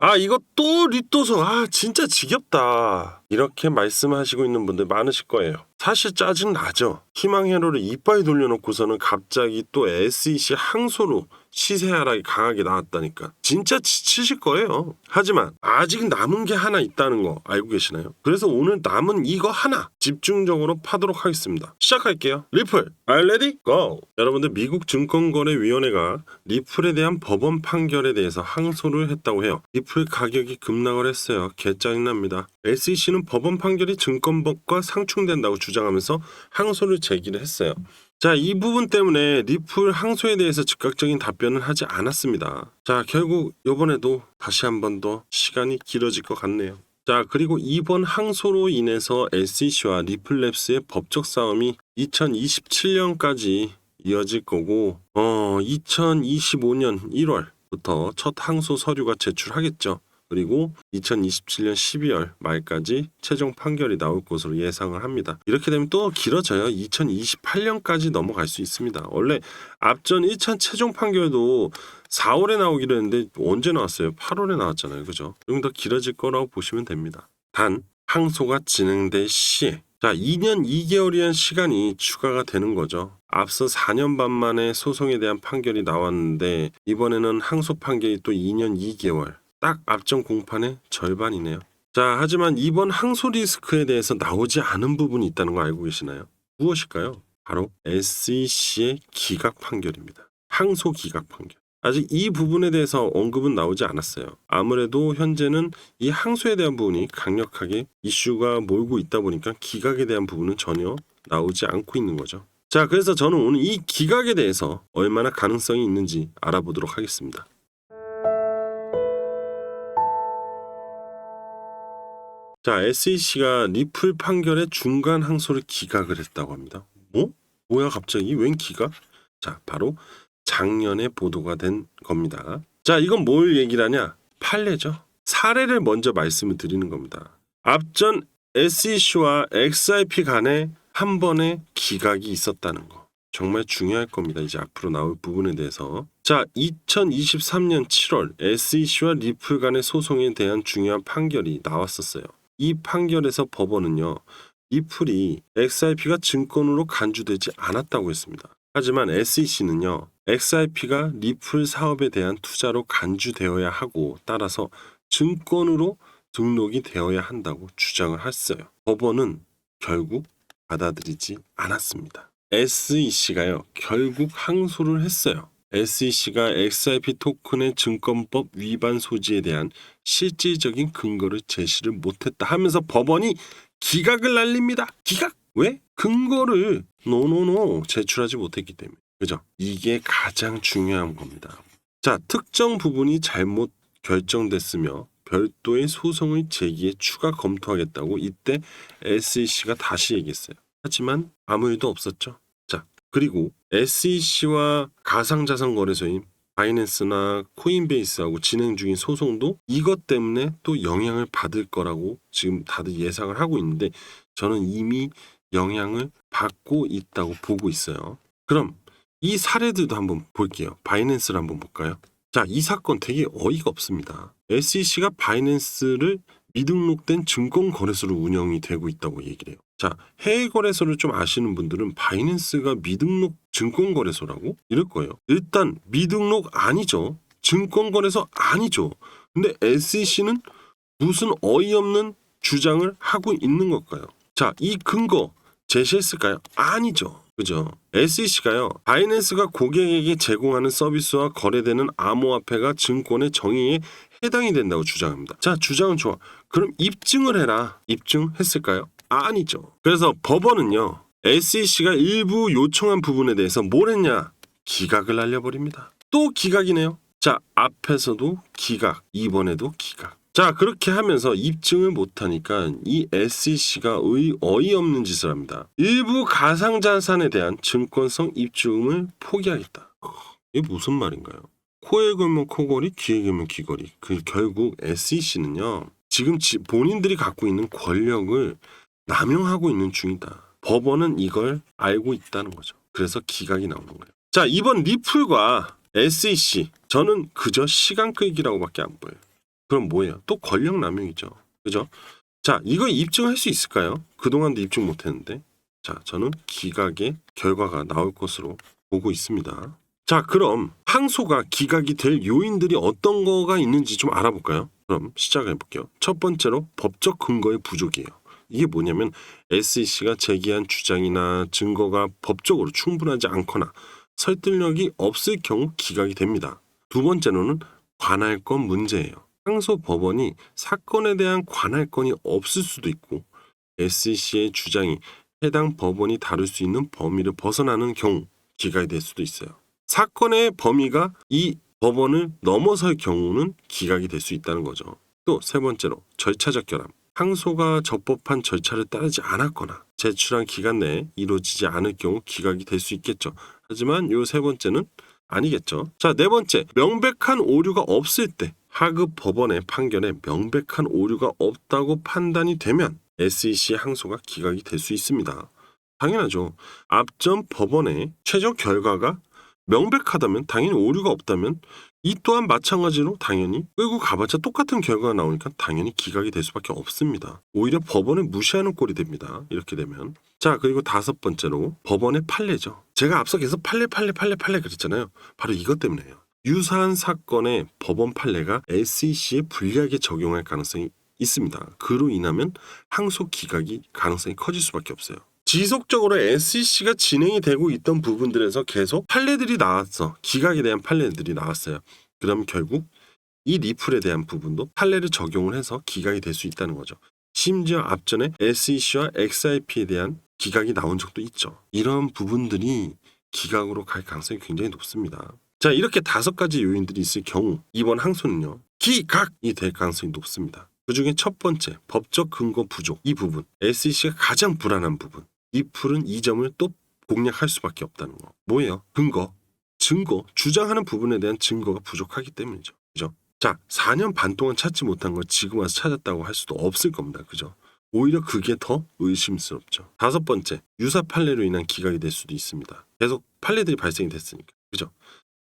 아, 이거 또 리또서. 아, 진짜 지겹다. 이렇게 말씀하시고 있는 분들 많으실 거예요. 사실 짜증 나죠. 희망 회로를 이빠이 돌려놓고서는 갑자기 또 SEC 항소로 시세 하락이 강하게 나왔다니까. 진짜 지치실 거예요. 하지만 아직 남은 게 하나 있다는 거 알고 계시나요? 그래서 오늘 남은 이거 하나 집중적으로 파도록 하겠습니다. 시작할게요. 리플, are you ready? Go! 여러분들, 미국 증권거래위원회가 리플에 대한 법원 판결에 대해서 항소를 했다고 해요. 리플 가격이 급락을 했어요. 개짜증납니다. SEC는 법원 판결이 증권법과 상충된다고 주장하면서 항소를 제기를 했어요. 자, 이 부분 때문에 리플 항소에 대해서 즉각적인 답변을 하지 않았습니다. 자, 결국 이번에도 다시 한 번 더 시간이 길어질 것 같네요. 자, 그리고 이번 항소로 인해서 SEC와 리플랩스의 법적 싸움이 2027년까지 이어질 거고 2025년 1월부터 첫 항소 서류가 제출하겠죠. 그리고 2027년 12월 말까지 최종 판결이 나올 것으로 예상을 합니다. 이렇게 되면 또 길어져요. 2028년까지 넘어갈 수 있습니다. 원래 앞전 1차 최종 판결도 4월에 나오기로 했는데 언제 나왔어요? 8월에 나왔잖아요. 그죠? 좀 더 길어질 거라고 보시면 됩니다. 단 항소가 진행될 시에 2년 2개월이란 시간이 추가가 되는 거죠. 앞서 4년 반 만에 소송에 대한 판결이 나왔는데 이번에는 항소 판결이 또 2년 2개월. 딱 앞전 공판의 절반이네요. 자, 하지만 이번 항소 리스크에 대해서 나오지 않은 부분이 있다는 거 알고 계시나요? 무엇일까요? 바로 SEC의 기각 판결입니다. 항소 기각 판결. 아직 이 부분에 대해서 언급은 나오지 않았어요. 아무래도 현재는 이 항소에 대한 부분이 강력하게 이슈가 몰고 있다 보니까 기각에 대한 부분은 전혀 나오지 않고 있는 거죠. 자, 그래서 저는 오늘 이 기각에 대해서 얼마나 가능성이 있는지 알아보도록 하겠습니다. 자, SEC가 리플 판결의 중간 항소를 기각을 했다고 합니다. 뭐야 갑자기? 웬 기각? 자, 바로 작년에 보도가 된 겁니다. 자, 이건 뭘 얘기를 하냐? 판례죠. 사례를 먼저 말씀을 드리는 겁니다. 앞전 SEC와 XRP 간에 한 번의 기각이 있었다는 거. 정말 중요할 겁니다. 이제 앞으로 나올 부분에 대해서. 자, 2023년 7월 SEC와 리플 간의 소송에 대한 중요한 판결이 나왔었어요. 이 판결에서 법원은요, 리플이 XRP가 증권으로 간주되지 않았다고 했습니다. 하지만 SEC는요, XRP가 리플 사업에 대한 투자로 간주되어야 하고 따라서 증권으로 등록이 되어야 한다고 주장을 했어요. 법원은 결국 받아들이지 않았습니다. SEC가요, 결국 항소를 했어요. SEC가 XRP 토큰의 증권법 위반 소지에 대한 실질적인 근거를 제시를 못했다 하면서 법원이 기각을 날립니다. 기각! 왜? 근거를 제출하지 못했기 때문에. 그죠? 이게 가장 중요한 겁니다. 자, 특정 부분이 잘못 결정됐으며 별도의 소송의 제기에 추가 검토하겠다고 이때 SEC가 다시 얘기했어요. 하지만 아무 일도 없었죠. 자, 그리고 SEC와 가상자산 거래소인 바이낸스나 코인베이스하고 진행 중인 소송도 이것 때문에 또 영향을 받을 거라고 지금 다들 예상을 하고 있는데 저는 이미 영향을 받고 있다고 보고 있어요. 그럼 이 사례들도 한번 볼게요. 바이낸스를 한번 볼까요? 자, 이 사건 되게 어이가 없습니다. SEC가 바이낸스를 미등록된 증권거래소로 운영이 되고 있다고 얘기를 해요. 자, 해외 거래소를 좀 아시는 분들은 바이낸스가 미등록 증권거래소라고? 이럴 거예요. 일단 미등록 아니죠. 증권거래소 아니죠. 근데 SEC는 무슨 어이없는 주장을 하고 있는 걸까요? 자, 이 근거 제시했을까요? 아니죠. 그죠? SEC가요, 바이낸스가 고객에게 제공하는 서비스와 거래되는 암호화폐가 증권의 정의에 해당이 된다고 주장합니다. 자, 주장은 좋아. 그럼 입증을 해라. 입증했을까요? 아니죠. 그래서 법원은요, SEC가 일부 요청한 부분에 대해서 뭘 했냐? 기각을 날려버립니다. 또 기각이네요. 자, 앞에서도 기각, 이번에도 기각. 자, 그렇게 하면서 입증을 못하니까 이 SEC가 어이없는 짓을 합니다. 일부 가상자산에 대한 증권성 입증을 포기하겠다. 이게 무슨 말인가요? 코에 걸면 코걸이, 귀에 걸면 귀걸이. 결국 SEC는요, 지금 본인들이 갖고 있는 권력을 남용하고 있는 중이다. 법원은 이걸 알고 있다는 거죠. 그래서 기각이 나오는 거예요. 자, 이번 리플과 SEC, 저는 그저 시간 끌기라고밖에 안 보여요. 그럼 뭐예요? 또 권력 남용이죠. 그죠? 자, 이거 입증할 수 있을까요? 그동안도 입증 못했는데. 자, 저는 기각의 결과가 나올 것으로 보고 있습니다. 자, 그럼 항소가 기각이 될 요인들이 어떤 거가 있는지 좀 알아볼까요? 그럼 시작해 볼게요. 첫 번째로 법적 근거의 부족이에요. 이게 뭐냐면 SEC가 제기한 주장이나 증거가 법적으로 충분하지 않거나 설득력이 없을 경우 기각이 됩니다. 두 번째로는 관할권 문제예요. 항소 법원이 사건에 대한 관할권이 없을 수도 있고 SEC의 주장이 해당 법원이 다룰 수 있는 범위를 벗어나는 경우 기각이 될 수도 있어요. 사건의 범위가 이 법원을 넘어설 경우는 기각이 될 수 있다는 거죠. 또 세 번째로 절차적 결함. 항소가 적법한 절차를 따르지 않았거나 제출한 기간 내에 이루어지지 않을 경우 기각이 될 수 있겠죠. 하지만 요 세 번째는 아니겠죠. 자, 네 번째. 명백한 오류가 없을 때 하급 법원의 판결에 명백한 오류가 없다고 판단이 되면 SEC 항소가 기각이 될 수 있습니다. 당연하죠. 앞전 법원의 최종 결과가 명백하다면, 당연히 오류가 없다면 이 또한 마찬가지로 당연히 끌고 가봤자 똑같은 결과가 나오니까 당연히 기각이 될 수밖에 없습니다. 오히려 법원을 무시하는 꼴이 됩니다. 이렇게 되면. 자, 그리고 다섯 번째로 법원의 판례죠. 제가 앞서 계속 판례 그랬잖아요. 바로 이것 때문에요. 유사한 사건의 법원 판례가 SEC에 불리하게 적용할 가능성이 있습니다. 그로 인하면 항소 기각이 가능성이 커질 수밖에 없어요. 지속적으로 SEC가 진행이 되고 있던 부분들에서 계속 판례들이 나왔어. 기각에 대한 판례들이 나왔어요. 그럼 결국 이 리플에 대한 부분도 판례를 적용을 해서 기각이 될 수 있다는 거죠. 심지어 앞전에 SEC와 XIP에 대한 기각이 나온 적도 있죠. 이런 부분들이 기각으로 갈 가능성이 굉장히 높습니다. 자, 이렇게 다섯 가지 요인들이 있을 경우 이번 항소는요, 기각이 될 가능성이 높습니다. 그중에 첫 번째, 법적 근거 부족. 이 부분, SEC가 가장 불안한 부분. 리플은 이 점을 또 공략할 수밖에 없다는 거. 뭐예요? 근거, 증거, 주장하는 부분에 대한 증거가 부족하기 때문이죠. 그죠? 자, 4년 반 동안 찾지 못한 걸 지금 와서 찾았다고 할 수도 없을 겁니다. 그죠? 오히려 그게 더 의심스럽죠. 다섯 번째, 유사 판례로 인한 기각이 될 수도 있습니다. 계속 판례들이 발생이 됐으니까. 그죠?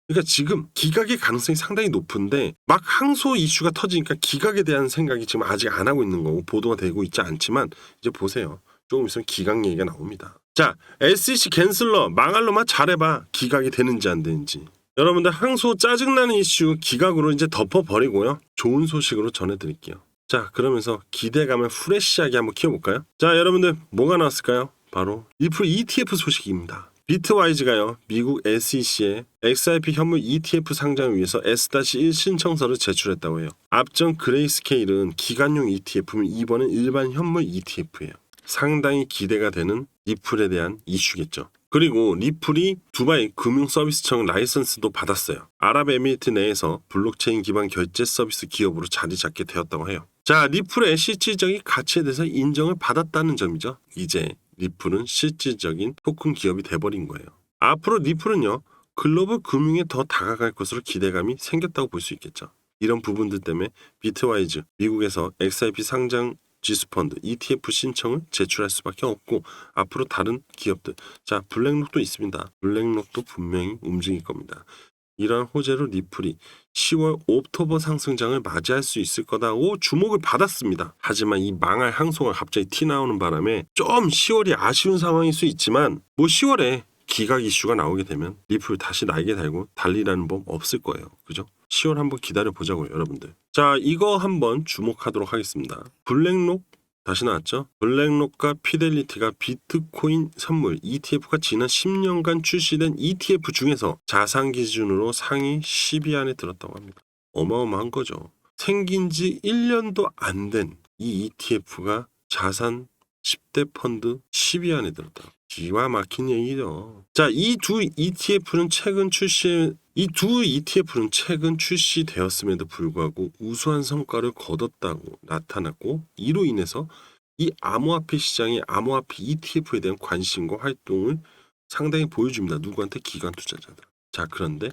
그러니까 지금 기각의 가능성이 상당히 높은데 막 항소 이슈가 터지니까 기각에 대한 생각이 지금 아직 안 하고 있는 거고 보도가 되고 있지 않지만 이제 보세요. 조금 있으면 기각 얘기가 나옵니다. 자, SEC 캔슬러 망할 놈만 잘해봐. 기각이 되는지 안 되는지. 여러분들 항소 짜증나는 이슈 기각으로 이제 덮어버리고요. 좋은 소식으로 전해드릴게요. 자, 그러면서 기대감을 프레시하게 한번 키워볼까요? 자, 여러분들 뭐가 나왔을까요? 바로 리플 ETF 소식입니다. 비트와이즈가요, 미국 SEC에 XRP 현물 ETF 상장을 위해서 S-1 신청서를 제출했다고 해요. 앞전 그레이스케일은 기관용 ETF면 이번엔 일반 현물 ETF예요. 상당히 기대가 되는 리플에 대한 이슈겠죠. 그리고 리플이 두바이 금융서비스청 라이선스도 받았어요. 아랍에미리트 내에서 블록체인 기반 결제 서비스 기업으로 자리 잡게 되었다고 해요. 자, 리플의 실질적인 가치에 대해서 인정을 받았다는 점이죠. 이제 리플은 실질적인 토큰 기업이 돼버린 거예요. 앞으로 리플은요, 글로벌 금융에 더 다가갈 것으로 기대감이 생겼다고 볼 수 있겠죠. 이런 부분들 때문에 비트와이즈, 미국에서 XRP 상장 지수펀드 ETF 신청을 제출할 수밖에 없고 앞으로 다른 기업들, 자, 블랙록도 있습니다. 블랙록도 분명히 움직일 겁니다. 이러한 호재로 리플이 10월 옥토버 상승장을 맞이할 수 있을 거다고 주목을 받았습니다. 하지만 이 망할 항소가 갑자기 티 나오는 바람에 좀 10월이 아쉬운 상황일 수 있지만 뭐 10월에 기각 이슈가 나오게 되면 리플 다시 날개 달고 달리라는 법 없을 거예요. 그죠? 10월 한번 기다려 보자고요, 여러분들. 자, 이거 한번 주목하도록 하겠습니다. 블랙록 다시 나왔죠? 블랙록과 피델리티가 비트코인 선물 ETF가 지난 10년간 출시된 ETF 중에서 자산 기준으로 상위 10위 안에 들었다고 합니다. 어마어마한 거죠. 생긴 지 1년도 안 된 이 ETF가 자산 10대 펀드 10위 안에 들었다. 기가 막힌 얘기죠. 자, 이 두 ETF는 최근 출시되었음에도 불구하고 우수한 성과를 거뒀다고 나타났고, 이로 인해서 이 암호화폐 시장의 암호화폐 ETF에 대한 관심과 활동을 상당히 보여줍니다. 누구한테? 기관 투자자들. 자, 그런데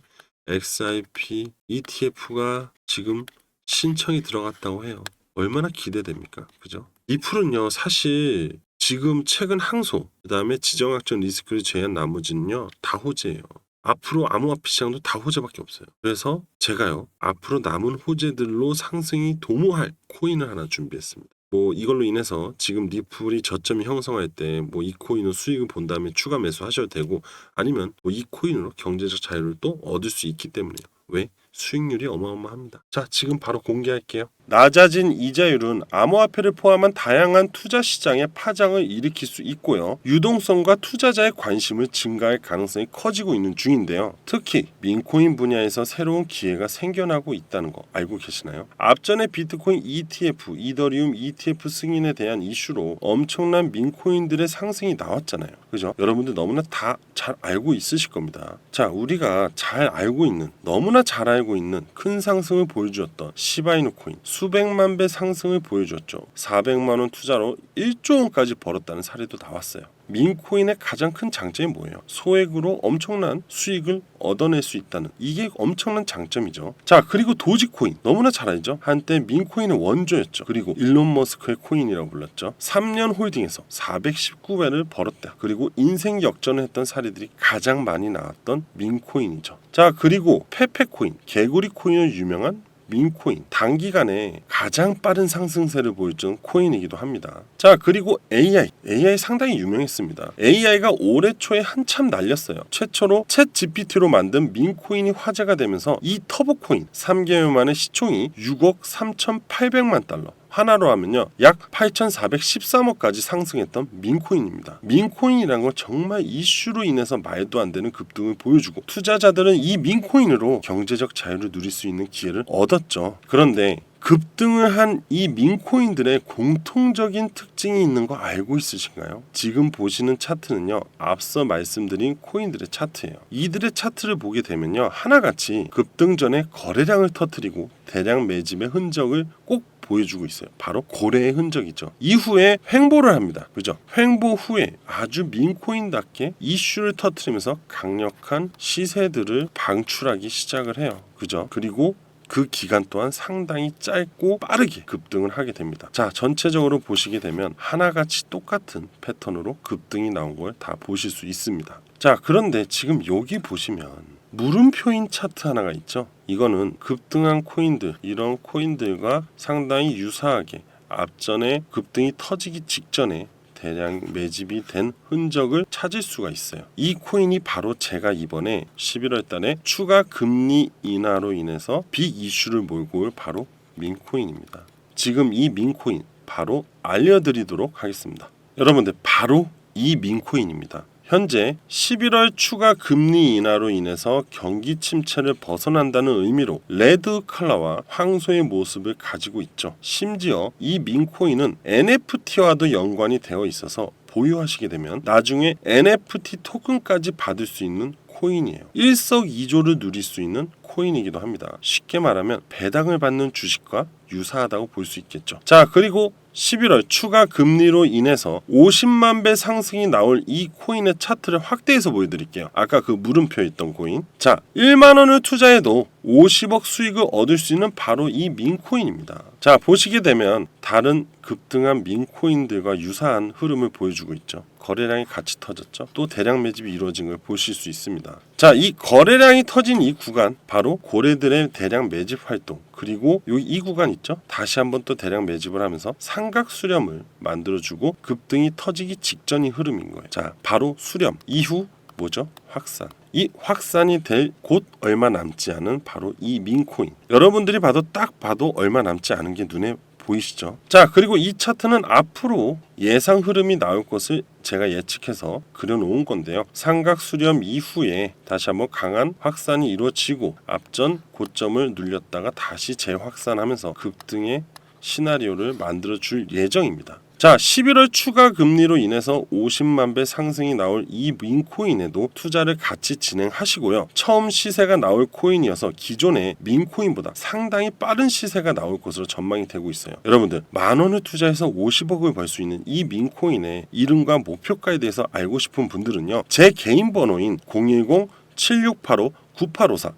XRP ETF가 지금 신청이 들어갔다고 해요. 얼마나 기대됩니까? 그죠? 리플은요, 사실 지금 최근 항소, 그 다음에 지정학적 리스크를 제외한 나머지는요 다 호재예요. 앞으로 암호화폐 시장도 다 호재밖에 없어요. 그래서 제가요 앞으로 남은 호재들로 상승이 도모할 코인을 하나 준비했습니다. 뭐 이걸로 인해서 지금 리플이 저점이 형성할 때 뭐 이 코인으로 수익을 본 다음에 추가 매수하셔도 되고, 아니면 뭐 이 코인으로 경제적 자유를 또 얻을 수 있기 때문에요. 왜? 수익률이 어마어마합니다. 자, 지금 바로 공개할게요. 낮아진 이자율은 암호화폐를 포함한 다양한 투자 시장에 파장을 일으킬 수 있고요. 유동성과 투자자의 관심을 증가할 가능성이 커지고 있는 중인데요. 특히 민코인 분야에서 새로운 기회가 생겨나고 있다는 거 알고 계시나요? 앞전에 비트코인 ETF, 이더리움 ETF 승인에 대한 이슈로 엄청난 민코인들의 상승이 나왔잖아요. 그죠? 여러분들 너무나 다 잘 알고 있으실 겁니다. 자, 우리가 잘 알고 있는, 너무나 잘 알고 있는 큰 상승을 보여주었던 시바이누 코인, 수백만 배 상승을 보여줬죠. 400만 원 투자로 1조 원까지 벌었다는 사례도 나왔어요. 민코인의 가장 큰 장점이 뭐예요? 소액으로 엄청난 수익을 얻어낼 수 있다는, 이게 엄청난 장점이죠. 자, 그리고 도지코인 너무나 잘 알죠? 한때 민코인의 원조였죠. 그리고 일론 머스크의 코인이라고 불렀죠. 3년 홀딩에서 419배를 벌었다. 그리고 인생 역전을 했던 사례들이 가장 많이 나왔던 민코인이죠. 자, 그리고 페페코인, 개구리 코인으로 유명한 민코인, 단기간에 가장 빠른 상승세를 보여준 코인이기도 합니다. 자, 그리고 AI 상당히 유명했습니다. AI가 올해 초에 한참 날렸어요. 최초로 챗 GPT로 만든 민코인이 화제가 되면서 이 터보코인 3개월 만에 시총이 6억 3,800만 달러, 하나로 하면요 약 8,413억까지 상승했던 민코인입니다. 민코인이라는 건 정말 이슈로 인해서 말도 안 되는 급등을 보여주고, 투자자들은 이 민코인으로 경제적 자유를 누릴 수 있는 기회를 얻었죠. 그런데 급등을 한 이 민코인들의 공통적인 특징이 있는 거 알고 있으신가요? 지금 보시는 차트는요, 앞서 말씀드린 코인들의 차트예요. 이들의 차트를 보게 되면요, 하나같이 급등 전에 거래량을 터뜨리고 대량 매집의 흔적을 꼭 보여주고 있어요. 바로 고래의 흔적이죠. 이후에 횡보를 합니다. 그죠? 횡보 후에 아주 민코인답게 이슈를 터뜨리면서 강력한 시세들을 방출하기 시작을 해요. 그죠? 그리고 그 기간 또한 상당히 짧고 빠르게 급등을 하게 됩니다. 자, 전체적으로 보시게 되면 하나같이 똑같은 패턴으로 급등이 나온 걸 다 보실 수 있습니다. 자, 그런데 지금 여기 보시면 물음표인 차트 하나가 있죠. 이거는 급등한 코인들, 이런 코인들과 상당히 유사하게 앞전에 급등이 터지기 직전에 대량 매집이 된 흔적을 찾을 수가 있어요. 이 코인이 바로 제가 이번에 11월 달에 추가 금리 인하로 인해서 빅 이슈를 몰고 올 바로 민코인입니다. 지금 이 민코인 바로 알려드리도록 하겠습니다. 여러분들, 바로 이 민코인입니다. 현재 11월 추가 금리 인하로 인해서 경기 침체를 벗어난다는 의미로 레드 컬러와 황소의 모습을 가지고 있죠. 심지어 이 민코인은 NFT와도 연관이 되어 있어서 보유하시게 되면 나중에 NFT 토큰까지 받을 수 있는 코인이에요. 일석이조를 누릴 수 있는 코인이기도 합니다. 쉽게 말하면 배당을 받는 주식과 유사하다고 볼 수 있겠죠. 자, 그리고 11월 추가 금리로 인해서 50만 배 상승이 나올 이 코인의 차트를 확대해서 보여드릴게요. 아까 그 물음표 있던 코인. 자, 1만 원을 투자해도 50억 수익을 얻을 수 있는 바로 이 민코인입니다. 자, 보시게 되면 다른 급등한 민코인들과 유사한 흐름을 보여주고 있죠. 거래량이 같이 터졌죠. 또 대량 매집이 이루어진 걸 보실 수 있습니다. 자, 이 거래량이 터진 이 구간, 바로 고래들의 대량 매집 활동, 그리고 이 구간 있죠. 다시 한번 또 대량 매집을 하면서 삼각 수렴을 만들어주고 급등이 터지기 직전의 흐름인 거예요. 자, 바로 수렴 이후 뭐죠? 확산. 이 확산이 될 곧 얼마 남지 않은 바로 이 민코인. 여러분들이 딱 봐도 얼마 남지 않은 게 눈에 보이시죠? 자, 그리고 이 차트는 앞으로 예상 흐름이 나올 것을 제가 예측해서 그려놓은 건데요. 삼각 수렴 이후에 다시 한번 강한 확산이 이루어지고 앞전 고점을 눌렸다가 다시 재확산하면서 급등의 시나리오를 만들어줄 예정입니다. 자, 11월 추가 금리로 인해서 50만 배 상승이 나올 이 민코인에도 투자를 같이 진행하시고요. 처음 시세가 나올 코인이어서 기존의 민코인보다 상당히 빠른 시세가 나올 것으로 전망이 되고 있어요. 여러분들, 만 원을 투자해서 50억을 벌 수 있는 이 민코인의 이름과 목표가에 대해서 알고 싶은 분들은요, 제 개인 번호인 010-7685-9854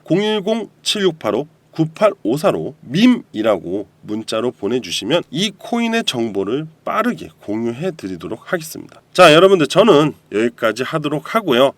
010-7685-9854로 밈이라고 문자로 보내주시면 이 코인의 정보를 빠르게 공유해 드리도록 하겠습니다. 자, 여러분들, 저는 여기까지 하도록 하고요.